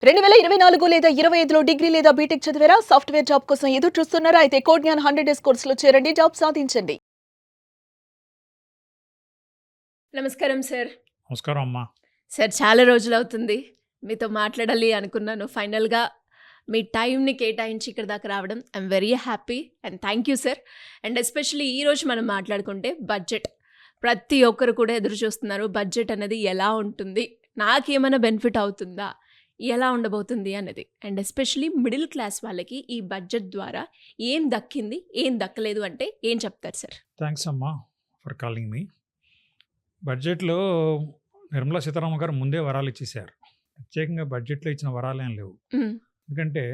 2024 లేదా 25లో డిగ్రీ లేదా బీటెక్ చదివారా? సాఫ్ట్‌వేర్ జాబ్ కోసం ఎదురు చూస్తున్నారా? అయితే కోడ్‌జ్ఞాన్ 100 డేస్ కోర్సులో చేరండి. జాబ్ సాధించండి. నమస్కారం సార్. నమస్కారం అమ్మా. సార్ చాలా రోజులవుతుంది. మీతో మాట్లాడాలి అనుకున్నాను. ఫైనల్‌గా మీ టైంని కేటాయించి ఇక్కడి దాకా రావడం I'm very happy and thank you sir. And especially ఈరోజు మనం మాట్లాడుకుంటే బడ్జెట్. ప్రతి ఒక్కరు కూడా ఎదురు చూస్తున్నారు. బడ్జెట్ అనేది ఎలా ఉంటుంది? నాకేమైనా బెనిఫిట్ అవుతుందా? ఎలా ఉండబోతుంది అన్నది. అండ్ ఎస్పెషల్లీ మిడిల్ క్లాస్ వాళ్ళకి ఈ బడ్జెట్ ద్వారా ఏం దక్కింది? ఏం దక్కలేదు అంటే ఏం చెప్తారు సార్? థ్యాంక్స్ అమ్మా ఫర్ కాలింగ్ మీ. బడ్జెట్‌లో నిర్మలా సీతారామన్ గారు ముందే వరాలు ఇచ్చేశారు. ప్రత్యేకంగా బడ్జెట్‌లో ఇచ్చిన వరాలేం లేవు. హ్మ్. ఎందుకంటే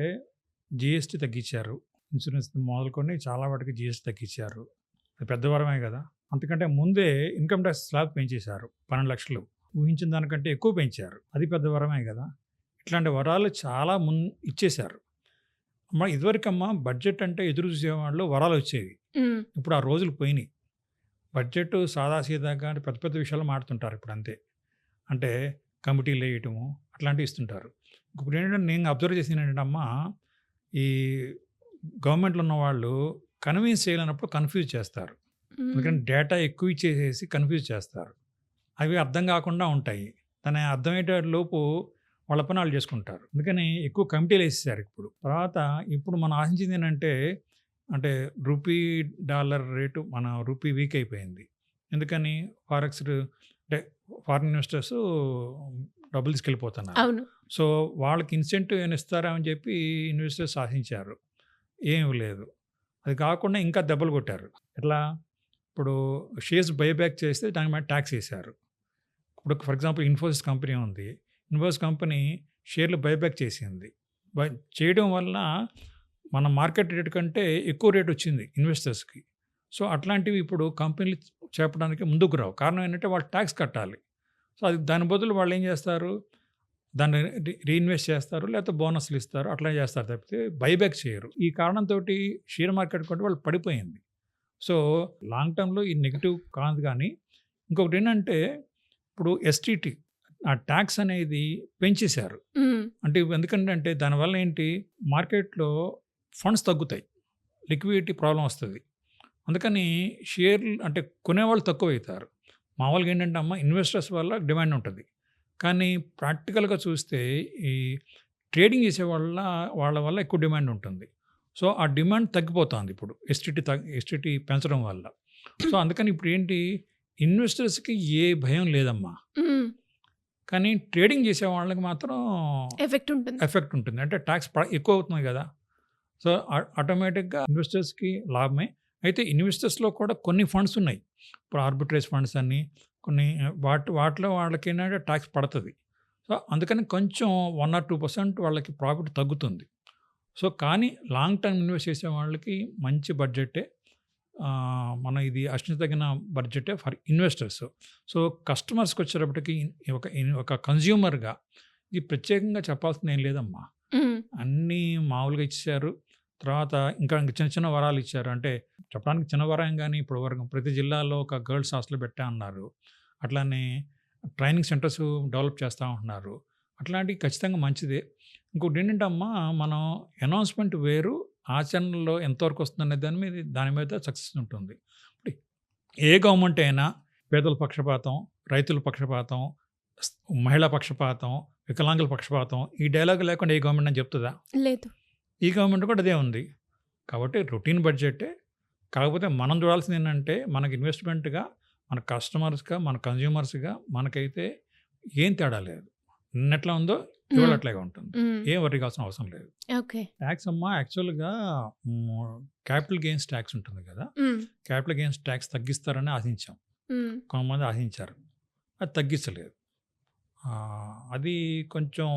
జీఎస్టీ తగ్గించారు. ఇన్సూరెన్స్ మొదలుకొని చాలా వాటికి జీఎస్టీ తగ్గించారు. అది పెద్ద వరమే కదా! అంతకంటే ముందే ఇన్‌కమ్ టాక్స్ స్లాబ్ పెంచేశారు. 12,00,000 ఊహించిన దానికంటే ఎక్కువ పెంచారు. అది పెద్ద వరమే కదా! ఇట్లాంటి వరాలు చాలా ఇచ్చేశారు. ఇదివరకమ్మా బడ్జెట్ అంటే ఎదురు చూసేవాళ్ళు వరాలొచ్చేవి. హ్మ్. ఇప్పుడు ఆ రోజులు పోయినాయి. బడ్జెట్ సాదాసీదాగా అంటే పెద్ద పెద్ద విషయాలు మాట్లాడుతుంటారు ఇప్పుడు అంతే. అంటే కమిటీలేయటము అట్లాంటివి ఇస్తుంటారు. ఇప్పుడు ఏంటంటే నేను అబ్జర్వ్ చేసింది ఏంటంటే అమ్మా, ఈ గవర్నమెంట్‌లో ఉన్నవాళ్ళు కన్విన్స్ చేయలేనప్పుడు కన్‌ఫ్యూజ్ చేస్తారు. హ్మ్. ఎందుకంటే డేటా ఎక్కువ ఇచ్చేసేసి కన్‌ఫ్యూజ్ చేస్తారు. అవి అర్థం కాకుండా ఉంటాయి. దాని అర్థమయ్యేట లోపు వాళ్ళ పని ఆళ్ళు చేసుకుంటారు. అందుకని ఎక్కువ కమిటీలేసేసారు ఇప్పుడు. తర్వాత ఇప్పుడు మనం ఆశించింది ఏంటంటే, అంటే రూపీ, డాలర్ రేటు మన రూపీ వీక్ అయిపోయింది. ఎందుకని ఫారెక్స్ అంటే ఫారిన్ ఇన్వెస్టర్స్ డబ్బులు తీసుకెళ్ళిపోతున్నారు. అవును. సో, వాళ్ళకి ఇన్సెంటివ్ ఏమైనా ఇస్తారా అని చెప్పి ఇన్వెస్టర్స్ ఆశించారు. ఏమి లేదు. అది కాకుండా ఇంకా దెబ్బలు కొట్టారు. ఎట్లా? ఇప్పుడు షేర్స్ బైబ్యాక్ చేస్తే దాని మీద టాక్స్ ఏశారు. ఇప్పుడు ఫర్ ఎగ్జాంపుల్ ఇన్ఫోసిస్ కంపెనీ ఉంది. ఇన్ఫోసిస్ కంపెనీ షేర్లు బైబ్యాక్ చేసింది. బై చేయడం వల్ల మన మార్కెట్ రేట్ కంటే ఎక్కువ రేట్ వచ్చింది ఇన్వెస్టర్స్‌కి. సో, అట్లాంటివి ఇప్పుడు కంపెనీలు చేపడానికి ముందుకు రావు. కారణం ఏంటంటే వాళ్ళు టాక్స్ కట్టాలి. సో, అది దాని బదులు వాళ్ళేం చేస్తారు? దాన్ని రీఇన్వెస్ట్ చేస్తారు. లేకపోతే బోనస్‌లు ఇస్తారు. అట్లా చేస్తారు తప్పితే బైబ్యాక్ చేయరు. ఈ కారణంతోటి షేర్ మార్కెట్ కూడా వాళ్ళు పడిపోయింది. సో, లాంగ్ టర్మ్‌లో ఈ నెగెటివ్ కాదు గానీ, ఇంకొకటేంటంటే ఇప్పుడు ఎస్టీటీ ఆ టాక్స్ అనేది పెంచేశారు. హ్మ్. అంటే ఎందుకంటే దానివల్ల ఏంటి మార్కెట్‌లో ఫండ్స్ తగ్గుతాయి. లిక్విడిటీ ప్రాబ్లమ్ వస్తది. అందుకని షేర్లు అంటే కొనేవాళ్ళు తక్కువైతారు. మామూలుగా ఏంటంటే అమ్మ ఇన్వెస్టర్స్ వల్ల డిమాండ్ ఉంటది. కానీ ప్రాక్టికల్‌గా చూస్తే ఈ ట్రేడింగ్ వాళ్ళ వల్ల ఎక్కువ డిమాండ్ ఉంటుంది. సో, ఆ డిమాండ్ తగ్గిపోతాంది ఇప్పుడు ఎస్టీటీ పెంచడం వల్ల. సో, అందుకని ఇప్పుడేంటి ఇన్వెస్టర్స్‌కి ఏ భయం లేదమ్మా. హ్మ్. కానీ ట్రేడింగ్ చేసే వాళ్ళకి మాత్రం ఎఫెక్ట్ ఉంటుంది. ఎఫెక్ట్ ఉంటుంది. అంటే టాక్స్ ఎక్కువ అవుతుంది గదా! సో, ఆటోమేటిక్‌గా ఇన్వెస్టర్స్‌కి లాభమే. అయితే ఇన్వెస్టర్స్‌లో కూడా కొన్ని ఫండ్స్ ఉన్నాయి. ఇప్పుడు ఆర్బిట్రేజ్ ఫండ్స్ అని కొన్ని వాటిలో వాళ్ళకేంటంటే టాక్స్ పడతది. సో, అందుకని కొంచెం 1 ఆర్ 2% వాళ్ళకి ప్రాఫిట్ తగ్గుతుంది. సో, కానీ లాంగ్ టర్మ్ ఇన్వెస్ట్ చేసే వాళ్ళకి మంచి బడ్జెటే. మనం ఇది ఆశించదగిన బడ్జెటే ఫర్ ఇన్వెస్టర్స్. సో, కస్టమర్స్‌కొచ్చేటప్పటికి ఒక కన్జ్యూమర్‌గా ఇది ప్రత్యేకంగా చెప్పాల్సింది ఏం లేదమ్మా. హ్మ్. అన్నీ మామూలుగా ఇచ్చేశారు. తర్వాత ఇంకా చిన్న చిన్న వరాలు ఇచ్చారు. అంటే చెప్పడానికి చిన్న వరం గాని ఇప్పటి వరకు ప్రతి జిల్లాలో ఒక గర్ల్స్ హాస్టల్ పెట్టా అన్నారు. అట్లానే ట్రైనింగ్ సెంటర్స్ డెవలప్ చేస్తా ఉంటున్నారు. అట్లాంటివి ఖచ్చితంగా మంచిదే. ఇంకోటేంటంటే అమ్మా మనం అనౌన్స్‌మెంట్ వేరు, ఆచరణలో ఎంతవరకు వస్తుందనే దాని మీద సక్సెస్ ఉంటుంది. ఇప్పుడు ఏ గవర్నమెంట్ అయినా పేదల పక్షపాతం, రైతుల పక్షపాతం, స్ మహిళా పక్షపాతం, వికలాంగుల పక్షపాతం ఈ డైలాగ్ లేకుండా ఏ గవర్నమెంట్ అని చెప్తదా? లేదు. ఈ గవర్నమెంట్ కూడా అదే ఉంది. కాబట్టి రొటీన్ బడ్జెటే. కాకపోతే మనం చూడాల్సిందేంటంటే మనకి ఇన్వెస్ట్‌మెంట్‌గా, మన కస్టమర్స్‌గా, మన కన్జ్యూమర్స్‌గా మనకైతే ఏం తేడా లేదు. నిన్నెట్లా ఉందో ఇవాళ హ్మ్. అట్లాగే ఉంటుంది. హ్మ్. ఏం వర్రీ కావాల్సిన అవసరం లేదు. ఓకే. టాక్స్ అమ్మా యాక్చువల్‌గా హ్మ్, క్యాపిటల్ గెయిన్స్ టాక్స్ ఉంటుంది కదా! హ్మ్. క్యాపిటల్ గెయిన్స్ టాక్స్ తగ్గిస్తారని ఆశించాం. హ్మ్. కొంతమంది ఆశించారు. అది తగ్గించలేదు. అది కొంచెం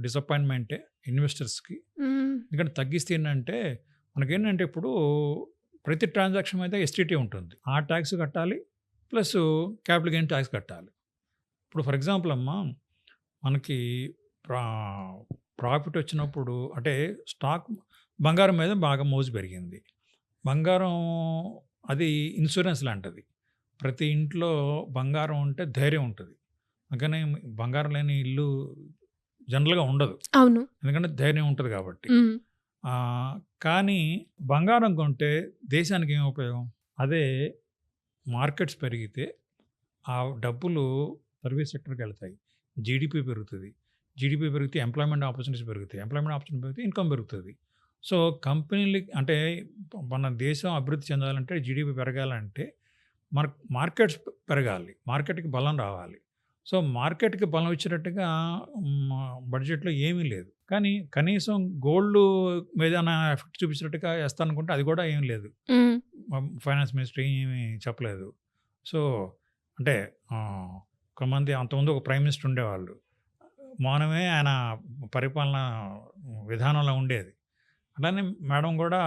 డిసప్పాయింట్‌మెంటే ఇన్వెస్టర్స్‌కి. హ్మ్. ఎందుకంటే తగ్గిస్తే ఏంటంటే, మనకేంటంటే ఇప్పుడు ప్రతి ట్రాన్సాక్షన్ మీద ఎస్టీటీ ఉంటుంది. ఆ టాక్స్ కట్టాలి. ప్లస్ క్యాపిటల్ గెయిన్ టాక్స్ కట్టాలి. ఇప్పుడు ఫర్ ఎగ్జాంపుల్ అమ్మా, మనకి ప్రా ప్రాఫిట్ వచ్చినప్పుడు అంటే స్టాక్ బంగారం మీద బాగా మోజు పెరిగింది. బంగారం అది ఇన్సూరెన్స్ లాంటిది. ప్రతి ఇంట్లో బంగారం ఉంటే ధైర్యం ఉంటది. అందుకని బంగారం లేని ఇల్లు జనరల్‌గా ఉండదు. అవును. ఎందుకంటే ధైర్యం ఉంటది కాబట్టి. హ్మ్. కానీ బంగారం కొంటే దేశానికి ఏం ఉపయోగం? అదే మార్కెట్స్ పెరిగితే ఆ డబ్బులు సర్వీస్ సెక్టర్‌కెళ్తాయి. జీడీపీ పెరుగుతది. జీడీపీ పెరిగితే ఎంప్లాయ్‌మెంట్ ఆపర్చునిటీస్ పెరుగుతాయి. ఎంప్లాయ్‌మెంట్ ఆపర్చునిటీ పెరిగితే ఇన్‌కమ్ పెరుగుతది. సో, కంపెనీలు అంటే మన దేశం అభివృద్ధి చెందాలంటే జీడీపీ పెరగాలంటే మార్కెట్స్ పెరగాలి. మార్కెట్‌కి బలం రావాలి. సో, మార్కెట్‌కి బలం ఇచ్చేటట్టుగా బడ్జెట్‌లో ఏమీ లేదు. కానీ కనీసం గోల్డ్ మీదేమైనా ఎఫెక్ట్ చూపించేటట్టుగా ఏస్తారనుకుంటే అది కూడా ఏమి లేదు. హ్మ్. ఫైనాన్స్ మినిస్టర్ ఏమి చెప్పలేదు. సో, అంటే కొంతమంది అంతకుముందు ఒక ప్రైమ్ మినిస్టర్ ఉండేవాళ్ళు. మౌనమే ఆయన పరిపాలన విధానంలో ఉండేది. అట్లానే మేడం కూడా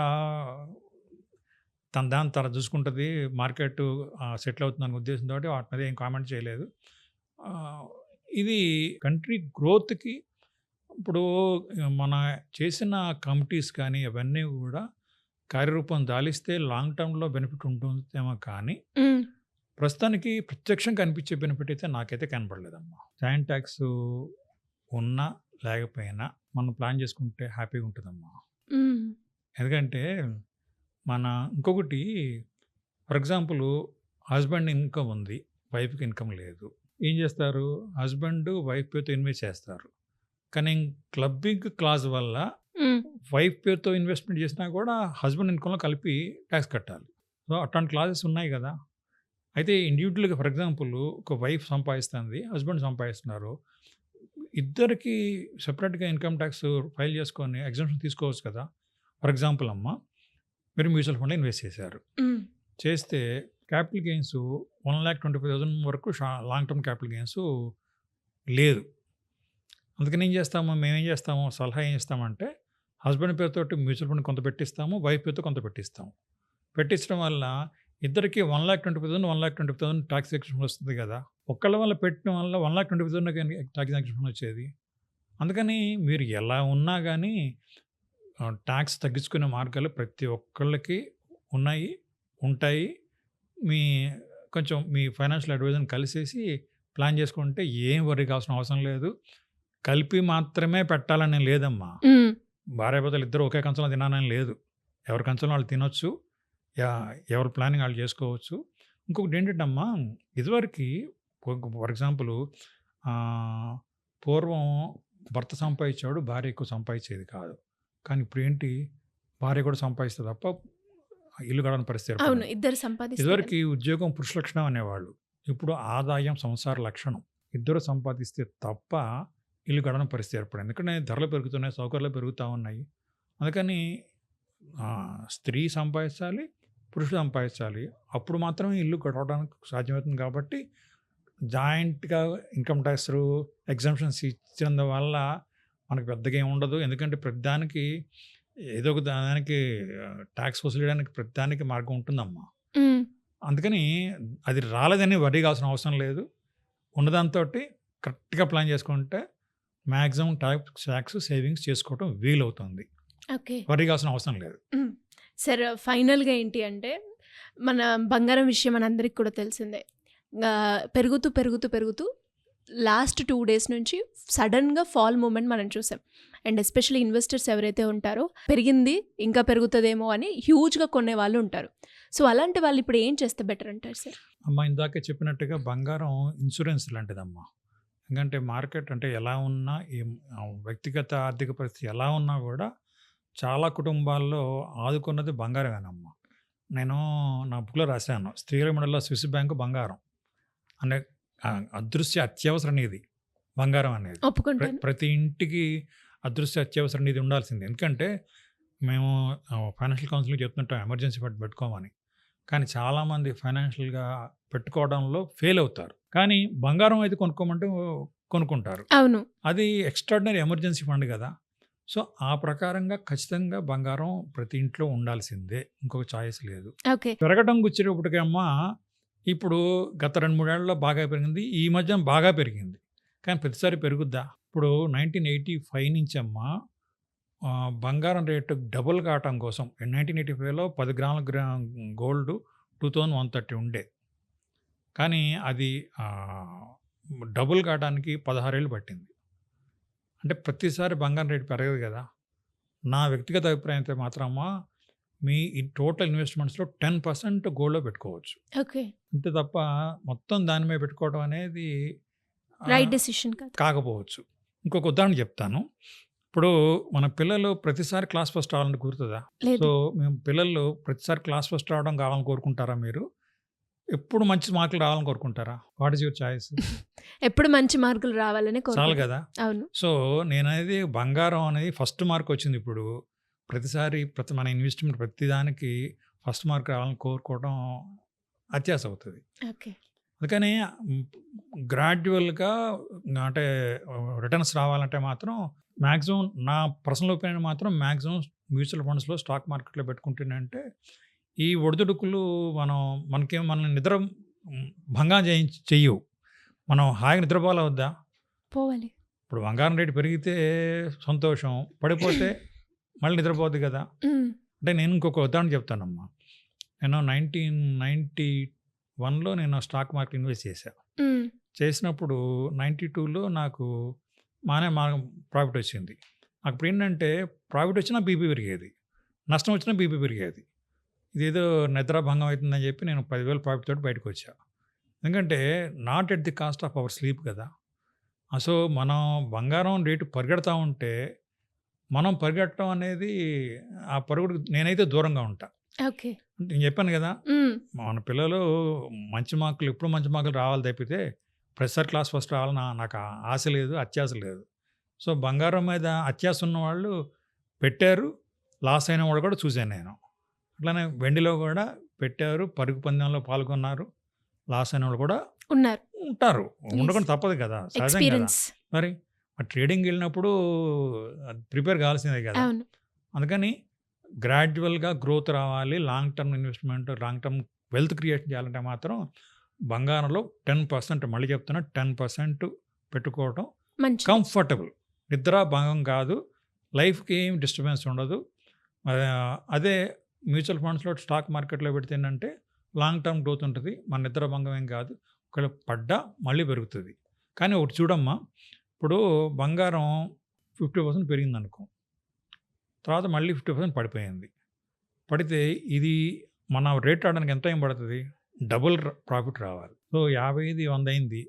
తన దాన్ని తను చూసుకుంటది. మార్కెట్ సెటిల్ అవుతుందనే ఉద్దేశంతోటి వాటి మీద ఏం కామెంట్ చేయలేదు. ఆహ్, ఇది కంట్రీ గ్రోత్‌కి ఇప్పుడు మన చేసిన కమిటీస్ కానీ అవన్నీ కూడా కార్యరూపం దాలిస్తే లాంగ్ టర్మ్‌లో బెనిఫిట్ ఉంటుందేమో కానీ, హ్మ్. ప్రస్తుతానికి ప్రత్యక్షంగా కనిపించే బెనిఫిట్ అయితే నాకైతే కనపడలేదమ్మా. జాయింట్ టాక్స్ ఉన్నా, లేకపోయినా మనం ప్లాన్ చేసుకుంటే హ్యాపీగా ఉంటదమ్మా. హ్మ్. ఎందుకంటే మన ఇంకొకటి ఫర్ ఎగ్జాంపుల్ హస్బెండ్ ఇన్‌కమ్ ఉంది. వైఫ్‌కి ఇన్‌కమ్ లేదు. ఏం చేస్తారు? హస్బెండ్ వైఫ్ పేరుతో ఇన్వెస్ట్ చేస్తారు. కానీ క్లబ్బింగ్ క్లాజ్ వల్ల హ్మ్. వైఫ్ పేరుతో ఇన్వెస్ట్‌మెంట్ చేసినా కూడా హస్బెండ్ ఇన్‌కమ్‌లో కలిపి టాక్స్ కట్టాలి. సో, అట్లాంటి క్లాజెస్ ఉన్నాయి కదా! అయితే ఇండివిడ్యువల్‌గా ఫర్ ఎగ్జాంపుల్ ఒక వైఫ్ సంపాదిస్తుంది. హస్బెండ్ సంపాదిస్తున్నారు. ఇద్దరికీ సెపరేట్‌గా ఇన్‌కమ్ టాక్స్ ఫైల్ చేసుకొని ఎగ్జామ్షన్ తీసుకోవచ్చు కదా! ఫర్ ఎగ్జాంపుల్ అమ్మ, మీరు మ్యూచువల్ ఫండ్‌లో ఇన్వెస్ట్ చేశారు. హ్మ్. చేస్తే క్యాపిటల్ గెయిన్స్ 1,25,000 వరకు లాంగ్ టర్మ్ క్యాపిటల్ గెయిన్స్ లేదు. అందుకని ఏం చేస్తాము? మేమేం చేస్తాము? సలహా ఏం ఇస్తామంటే హస్బెండ్ పేరుతోటి మ్యూచువల్ ఫండ్ కొంత పెట్టిస్తాము. వైఫ్ పేరుతో కొంత పెట్టిస్తాము. పెట్టించడం వల్ల ఇద్దరికీ 1,25,000, 1,20,000 టాక్స్ ఎగ్జంప్షన్ వస్తుంది కదా! ఒక్కళ్ళ వల్ల పెట్టడం వల్ల 1,20,000 టాక్స్ ఎగ్జంప్షన్ వచ్చేది. అందుకని మీరు ఎలా ఉన్నా గానీ టాక్స్ తగ్గించుకునే మార్గాలు ప్రతి ఒక్కళ్ళకి ఉన్నాయి, ఉంటాయి. మీ కొంచెం మీ ఫైనాన్షియల్ అడ్వైజర్‌ని కలిసేసి ప్లాన్ చేసుకుంటే ఏం వర్రీ కావాల్సిన అవసరం లేదు. కలిపి మాత్రమే పెట్టాలని లేదమ్మా. హ్మ్. భార్యాభర్తలు ఇద్దరు ఒకే కంచంలో తినాలని లేదు. ఎవరి కంచంలో వాళ్ళు తినొచ్చు. ఎవరి ప్లానింగ్ ఆళ్ళు చేసుకోవచ్చు. ఇంకొకటేంటంటే అమ్మా, ఇదివరకి ఫర్ ఎగ్జాంపుల్ ఆహ్, పూర్వం భర్త సంపాదించేవాడు, భార్య ఎక్కువ సంపాదించేది కాదు. కానీ ఇప్పుడేంటి, భార్య కూడా సంపాదిస్తే తప్ప ఇల్లు గడవని పరిస్థితి అవును. ఏర్పడింది. ఇద్దరు సంపాదిస్తేనే. ఇదివరకి ఉద్యోగం పురుష లక్షణం అనేవాళ్ళు. ఇప్పుడు ఆదాయం సంసార లక్షణం. ఇద్దరు సంపాదిస్తే తప్ప ఇల్లు గడవని పరిస్థితి ఏర్పడింది. ఎందుకంటే ధరలు పెరుగుతున్నాయి, సౌకర్యాలు పెరుగుతా ఉన్నాయి. అందుకని స్త్రీ సంపాదించాలి, పురుషుడు సంపాదించాలి. అప్పుడు మాత్రమే ఇల్లు గడవడానికి సాధ్యమవుతుంది కాబట్టి జాయింట్‌గా ఇన్‌కమ్ టాక్స్ ఎగ్జంప్షన్స్ ఇచ్చినందువల్ల మనకు పెద్దగా ఏమి ఉండదు. ఎందుకంటే ప్రతిదానికి ఏదో ఒక దానికి టాక్స్ వసూలు చేయడానికి ప్రతిదానికి మార్గం ఉంటుందమ్మా. హ్మ్. అందుకని అది రాలేదని వర్రీ కావాల్సిన అవసరం లేదు. ఉన్నదాంతోటి కరెక్ట్‌గా ప్లాన్ చేసుకుంటే మాక్సిమం టాక్స్ సేవింగ్స్ చేసుకోవటం వీలవుతుంది. ఓకే. వర్రీ కావాల్సిన అవసరం లేదు. హ్మ్. సార్ ఫైనల్‌గా ఏంటి అంటే, మన బంగారం విషయం మనందరికి కూడా తెలిసిందే. పెరుగుతూ, పెరుగుతూ, పెరుగుతూ లాస్ట్ 2 డేస్ నుంచి సడెన్‌గా ఫాల్ మూవ్‌మెంట్ మనం చూసాం. అండ్ ఎస్పెషల్లీ ఇన్వెస్టర్స్ ఎవరైతే ఉంటారో, పెరిగింది ఇంకా పెరుగుతదేమో అని హ్యూజ్‌గా కొనేవాళ్ళు ఉంటారు. సో, అలాంటి వాళ్ళు ఇప్పుడు ఏం చేస్తే బెటర్ అంటారు సార్? అమ్మ ఇందాకే చెప్పినట్టుగా బంగారం ఇన్సూరెన్స్ లాంటిదమ్మా. ఎందుకంటే మార్కెట్ అంటే ఎలా ఉన్నా వ్యక్తిగత ఆర్థిక పరిస్థితి ఎలా ఉన్నా కూడా చాలా కుటుంబాల్లో ఆదుకున్నది బంగారమేనమ్మా. నేను నా బుక్‌లో రాశాను. స్త్రీల మెడలో స్విస్ బ్యాంక్ బంగారం. అంటే అదృశ్య అత్యవసర నిధి బంగారం అనేది. ఒప్పుకుంటాను. ప్రతి ఇంటికి అదృశ్య అత్యవసర నిధి ఉండాల్సిందే. ఎందుకంటే మేము ఫైనాన్షియల్ కౌన్సిలింగ్ చెప్తుంటాం ఎమర్జెన్సీ ఫండ్ పెట్టుకోమని. కానీ చాలామంది ఫైనాన్షియల్‌గా పెట్టుకోవడంలో ఫెయిల్ అవుతారు. కానీ బంగారం అయితే కొనుక్కోమంటే కొనుక్కుంటారు. అవును. అది ఎక్స్ట్రార్డినరీ ఎమర్జెన్సీ ఫండ్ గదా! సో, ఆ ప్రకారంగా ఖచ్చితంగా బంగారం ప్రతి ఇంట్లో ఉండాల్సిందే. ఇంకొక చాయిస్ లేదు. ఓకే. పెరగడం వచ్చేటప్పటికమ్మా ఇప్పుడు గత 2, 3 ఏళ్లలో బాగా పెరిగింది. ఈ మధ్య బాగా పెరిగింది. కానీ ప్రతిసారి పెరుగుద్దా? ఇప్పుడు 1985 నుంచమ్మా బంగారం రేటు డబుల్ కావటం కోసం 1985లో 10 గ్రాముల గోల్డ్ 2130 ఉండే. కానీ అది డబుల్ కావడానికి 16 ఏళ్ళు పట్టింది. అంటే ప్రతిసారి బంగారం రేటు పెరగదు కదా! నా వ్యక్తిగత అభిప్రాయం అయితే మాత్రమా మీ ఈ టోటల్ ఇన్వెస్ట్‌మెంట్స్‌లో 10% గోల్డ్‌లో పెట్టుకోవచ్చు. ఓకే. అంతే తప్ప మొత్తం దాని మీద పెట్టుకోవడం అనేది రైట్ ఆహ్, డెసిషన్ కాదు. కాకపోవచ్చు. ఇంకొక ఉదాహరణ చెప్తాను. ఇప్పుడు మన పిల్లలు ప్రతిసారి క్లాస్ ఫస్ట్ రావాలని కుదురుతదా? లేదు. సో, మేము పిల్లలు ప్రతిసారి క్లాస్ ఫస్ట్ రావడం కావాలని కోరుకుంటారా మీరు? ఎప్పుడు మంచి మార్కులు రావాలని కోరుకుంటారా? What is your choice? ఎప్పుడు మంచి మార్కులు రావాలని చాలు కోరుకుంటాం. కదా! అవును. సో, నేననేది బంగారం అనేది ఫస్ట్ మార్క్ వచ్చింది ఇప్పుడు. ప్రతిసారి మన ఇన్వెస్ట్‌మెంట్ ప్రతిదానికి ఫస్ట్ మార్క్ రావాలని కోరుకోవడం అత్యాశ అవుతది. ఓకే. అందుకని హ్మ్, గ్రాడ్యువల్‌గా అంటే రిటర్న్స్ రావాలంటే మాత్రం మాక్సిమం నా పర్సనల్ ఒపీనియన్ మాత్రం మాక్సిమం మ్యూచువల్ ఫండ్స్‌లో స్టాక్ మార్కెట్‌లో పెట్టుకుంటేనంటే ఈ ఒడిదుడుకులు మనల్ని నిద్ర భంగం చెయ్యవు. మనం హాయిగా నిద్రపోవాలా వద్దా? పోవాలి. ఇప్పుడు బంగారం రేటు పెరిగితే సంతోషం. పడిపోతే మళ్ళీ నిద్రపోద్ది కదా! హ్మ్. అంటే నేను ఇంకొక ఉదాహరణ చెప్తానమ్మా. నేను 1991లో నేను స్టాక్ మార్కెట్ ఇన్వెస్ట్ చేశా. హ్మ్. చేసినప్పుడు 92లో నాకు మా ప్రాఫిట్ వచ్చింది. అప్పుడేంటంటే ప్రాఫిట్ వచ్చినా బీపీ పెరిగేది. నష్టం వచ్చినా బీపీ పెరిగేది. ఇదేదో నిద్రాభంగం అవుతుందని చెప్పి నేను 10,000 ప్రాఫిట్ తోటి బయటకొచ్చా. ఎందుకంటే not at the cost of our sleep కదా! సో, మనం బంగారం రేటు పరిగెడతా ఉంటే మనం పరిగెట్టడం అనేది ఆ పరుగుడుకి నేనైతే దూరంగా ఉంటా. ఓకే. నేను చెప్పాను కదా! హ్మ్. మన పిల్లలు ఎప్పుడు మంచి మార్కులు రావాలి తప్పితే ప్రతిసారి క్లాస్ ఫస్ట్ రావాలని నాకు ఆశ లేదు, అత్యాశ లేదు. సో, బంగారం మీద అత్యాశ ఉన్నవాళ్ళు పెట్టారు. లాస్ అయిన వాడు కూడా చూసాను నేను. అట్లానే వెండిలో కూడా పెట్టారు. పరుగు పందెంలో పాల్గొన్నారు. లాస్ అయిన వాళ్ళు కూడా ఉన్నారు. ఉంటారు. యెస్. ఉండకుండా తప్పదు కదా! సహజం కదా! ఎక్స్‌పీరియన్స్. మరి ట్రేడింగ్‌కెళ్ళినప్పుడు ప్రిపేర్ కావాల్సిందే కదా! అవును. అందుకని గ్రాడ్యువల్‌గా గ్రోత్ రావాలి. Long term investment, long term wealth create చేయాలంటే మాత్రం బంగారంలో 10% మళ్ళీ చెప్తున్నా 10% పెట్టుకోవడం మంచిది. కంఫర్టబుల్. నిద్ర భంగం కాదు. లైఫ్‌కి ఏం డిస్టర్బెన్స్ ఉండదు. అదే మ్యూచువల్ ఫండ్స్‌లో స్టాక్ మార్కెట్‌లో పెడితే ఏంటంటే లాంగ్ టర్మ్ గ్రోత్ ఉంటది. మన నిద్ర భంగం ఏం కాదు. ఒకవేళ పడ్డా మళ్ళీ పెరుగుతది. కానీ ఒకటి చూడమ్మా, ఇప్పుడు బంగారం 50% పెరిగిందనుకో. తర్వాత మళ్ళీ 50% పడిపోయింది. పడితే ఇది మన రేట్ రావడానికి ఎంత టైం పడతది? డబుల్ ప్రాఫిట్ రావాలి. సో, 50ది 100 అయింది.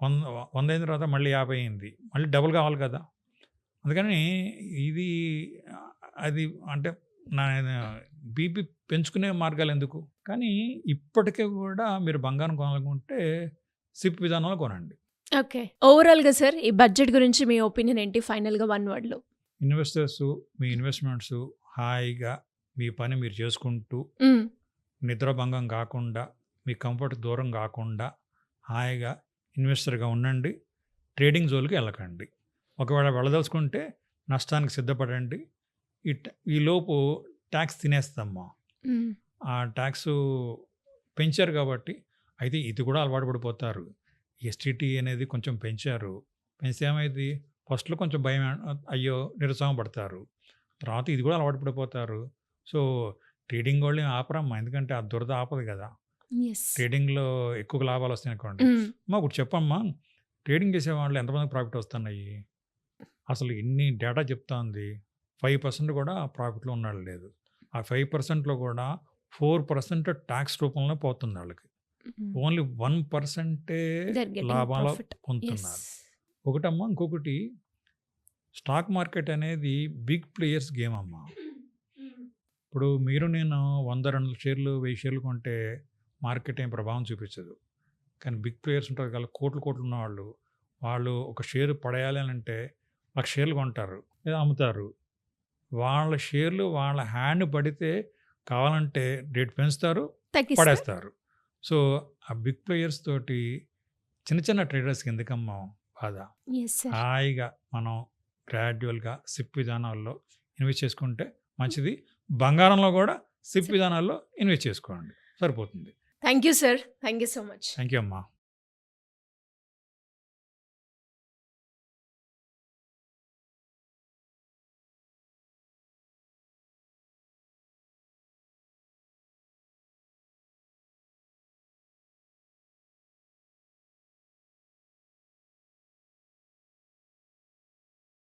100 అయిన తర్వాత మళ్ళీ 50 అయింది. మళ్ళీ డబుల్ కావాలి కదా! అందుకని ఇది అది అంటే నా బీపీ పెంచుకునే మార్గాలెందుకు? కానీ ఇప్పటికి కూడా మీరు బంగారం కొనాలనుకుంటే సిప్ విధానంలో కొనండి. ఓకే. ఓవరాల్‌గా సార్ ఈ బడ్జెట్ గురించి మీ ఒపీనియన్ ఏంటి ఫైనల్‌గా 1 వర్డ్‌లో? ఇన్వెస్టర్సు మీ ఇన్వెస్ట్‌మెంట్సు హాయిగా మీ పని మీరు చేసుకుంటూ హ్మ్. నిద్రాభంగం కాకుండా, మీ కంఫర్ట్ దూరం కాకుండా హాయిగా ఇన్వెస్టర్‌గా ఉండండి. ట్రేడింగ్ జోలికి వెళ్ళకండి. ఒకవేళ వెళ్ళదలుచుకుంటే నష్టానికి సిద్ధపడండి. ఈలోపు ట్యాక్స్ తినేస్తదమ్మా. హ్మ్. ఆ ట్యాక్సు పెంచారు కాబట్టి అయితే ఇది కూడా అలవాటు పడిపోతారు. ఎస్టీటీ అనేది కొంచెం పెంచారు. పెంచితే ఏమైద్ది? ఫస్ట్‌లో కొంచెం భయం అయ్యో! నిరుత్సాహం పడతారు. తర్వాత ఇది కూడా అలవాటు పడిపోతారు. సో, ట్రేడింగ్ వోళ్ళేం ఆపరమ్మా. ఎందుకంటే ఆ దురద ఆపదు కదా! యెస్. ట్రేడింగ్‌లో ఎక్కువ లాభాలొస్తాయనుకోండి. హ్మ్. అమ్మా ఒకటి చెప్పమ్మా. ట్రేడింగ్ చేసేవాళ్ళు ఎంతమందికి ప్రాఫిట్ వస్తున్నాయి? అసలు ఇన్ని డేటా చెప్తా ఉంది. 5% కూడా ప్రాఫిట్‌లో ఉన్నోళ్ళు లేదు. ఆ 5%లో కూడా 4% టాక్స్ రూపంలో పోతుంది ఆళ్ళకి. హ్మ్. ఓన్లీ 1% దే ఆర్ గెట్టింగ్ లాభాలు ప్రాఫిట్. యెస్. పొందుతున్నారు. ఒకటమ్మా. ఇంకొకటి స్టాక్ మార్కెట్ అనేది బిగ్ ప్లేయర్స్ గేమ్ అమ్మా. ఇప్పుడు మీరు నేను 100, 200 షేర్లు, 1000 షేర్లు కొంటే మార్కెట్ ఏం ప్రభావం చూపించదు. కానీ బిగ్ ప్లేయర్స్ ఉంటారు కదా! కోట్లు కోట్లు ఉన్నవాళ్ళు. వాళ్ళు ఒక షేర్ పడేయాలి అనంటే 1,00,000 షేర్లు కొంటారు. లేదా అమ్ముతారు. వాళ్ళ షేర్లు వాళ్ళ హ్యాండ్ పడితే కావాలంటే రేట్ పెంచుతారు, తగ్గిస్తారు. పడేస్తారు. సో, ఆ బిగ్ ప్లేయర్స్ తోటి చిన్న చిన్న ట్రేడర్స్‌కి ఎందుకమ్మా బాధ? Yes sir. హాయిగా మనం గ్రాడ్యువల్‌గా సిప్ విధానాల్లో ఇన్వెస్ట్ చేసుకుంటే మంచిది. బంగారంలో కూడా సిప్ విధానాల్లో ఇన్వెస్ట్ చేసుకోండి. సరిపోతుంది. Thank you sir. Thank you so much. Thank you అమ్మా.